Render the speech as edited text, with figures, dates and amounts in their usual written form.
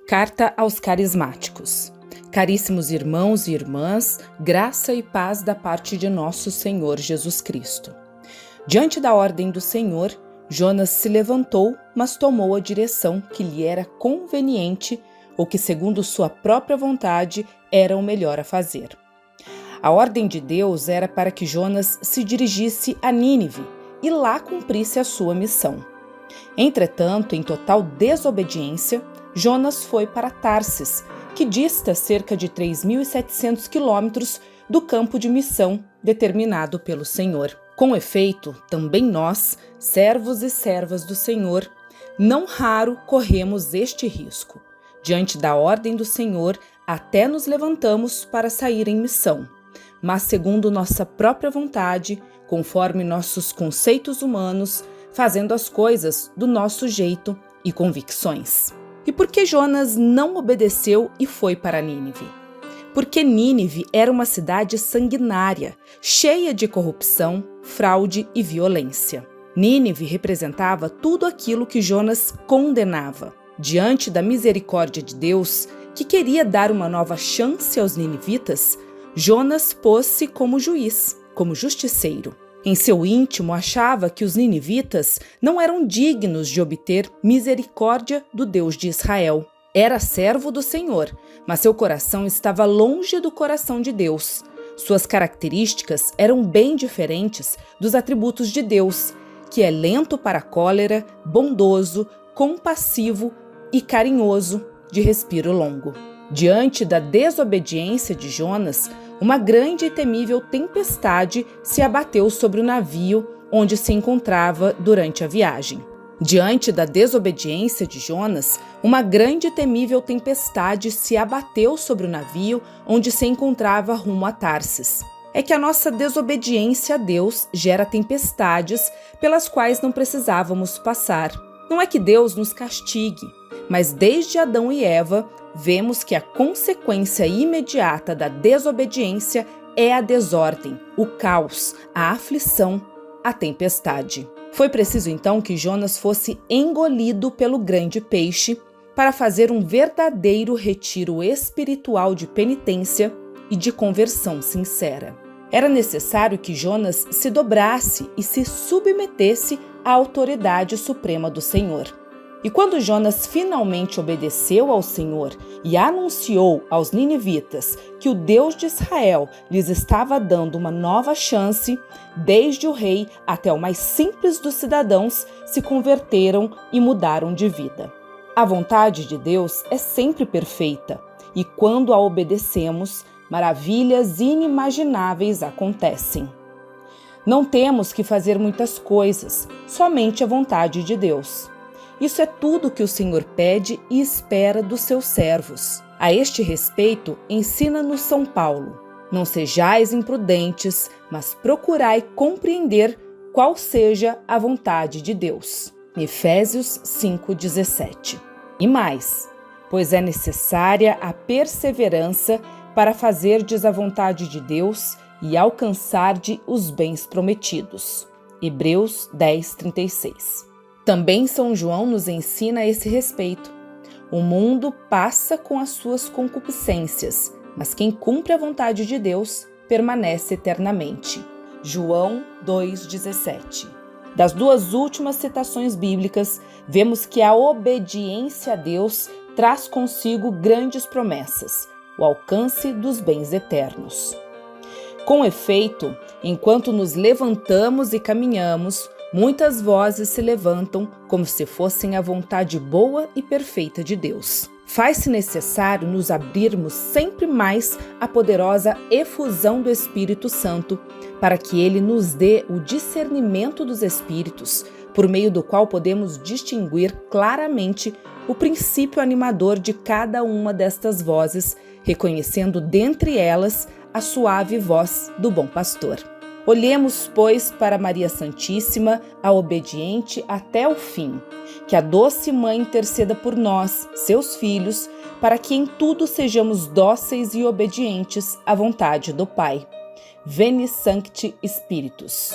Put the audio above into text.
Carta aos Carismáticos. Caríssimos irmãos e irmãs, graça e paz da parte de nosso Senhor Jesus Cristo. Diante da ordem do Senhor, Jonas se levantou, mas tomou a direção que lhe era conveniente ou que, segundo sua própria vontade, era o melhor a fazer. A ordem de Deus era para que Jonas se dirigisse a Nínive e lá cumprisse a sua missão. Entretanto, em total desobediência, Jonas foi para Tarsis, que dista cerca de 3.700 quilômetros do campo de missão determinado pelo Senhor. Com efeito, também nós, servos e servas do Senhor, não raro corremos este risco. Diante da ordem do Senhor, até nos levantamos para sair em missão, mas segundo nossa própria vontade, conforme nossos conceitos humanos, fazendo as coisas do nosso jeito e convicções. E por que Jonas não obedeceu e foi para Nínive? Porque Nínive era uma cidade sanguinária, cheia de corrupção, fraude e violência. Nínive representava tudo aquilo que Jonas condenava. Diante da misericórdia de Deus, que queria dar uma nova chance aos ninivitas, Jonas pôs-se como juiz, como justiceiro. Em seu íntimo, achava que os ninivitas não eram dignos de obter misericórdia do Deus de Israel. Era servo do Senhor, mas seu coração estava longe do coração de Deus. Suas características eram bem diferentes dos atributos de Deus, que é lento para a cólera, bondoso, compassivo e carinhoso, de respiro longo. Diante da desobediência de Jonas, uma grande e temível tempestade se abateu sobre o navio onde se encontrava durante a viagem. Diante da desobediência de Jonas, uma grande e temível tempestade se abateu sobre o navio onde se encontrava rumo a Tarsis. É que a nossa desobediência a Deus gera tempestades pelas quais não precisávamos passar. Não é que Deus nos castigue, mas desde Adão e Eva, vemos que a consequência imediata da desobediência é a desordem, o caos, a aflição, a tempestade. Foi preciso então que Jonas fosse engolido pelo grande peixe para fazer um verdadeiro retiro espiritual de penitência e de conversão sincera. Era necessário que Jonas se dobrasse e se submetesse à autoridade suprema do Senhor. E quando Jonas finalmente obedeceu ao Senhor e anunciou aos ninivitas que o Deus de Israel lhes estava dando uma nova chance, desde o rei até o mais simples dos cidadãos se converteram e mudaram de vida. A vontade de Deus é sempre perfeita e quando a obedecemos, maravilhas inimagináveis acontecem. Não temos que fazer muitas coisas, somente a vontade de Deus. Isso é tudo que o Senhor pede e espera dos seus servos. A este respeito, ensina-nos São Paulo: não sejais imprudentes, mas procurai compreender qual seja a vontade de Deus. Efésios 5,17. E mais, pois é necessária a perseverança para fazerdes a vontade de Deus e alcançardes os bens prometidos. Hebreus 10,36. Também São João nos ensina a esse respeito. O mundo passa com as suas concupiscências, mas quem cumpre a vontade de Deus permanece eternamente. João 2,17. Das duas últimas citações bíblicas, vemos que a obediência a Deus traz consigo grandes promessas, o alcance dos bens eternos. Com efeito, enquanto nos levantamos e caminhamos, muitas vozes se levantam como se fossem a vontade boa e perfeita de Deus. Faz-se necessário nos abrirmos sempre mais à poderosa efusão do Espírito Santo, para que ele nos dê o discernimento dos Espíritos, por meio do qual podemos distinguir claramente o princípio animador de cada uma destas vozes, reconhecendo dentre elas a suave voz do bom pastor. Olhemos, pois, para Maria Santíssima, a obediente até o fim. Que a doce Mãe interceda por nós, seus filhos, para que em tudo sejamos dóceis e obedientes à vontade do Pai. Veni Sancti Spiritus.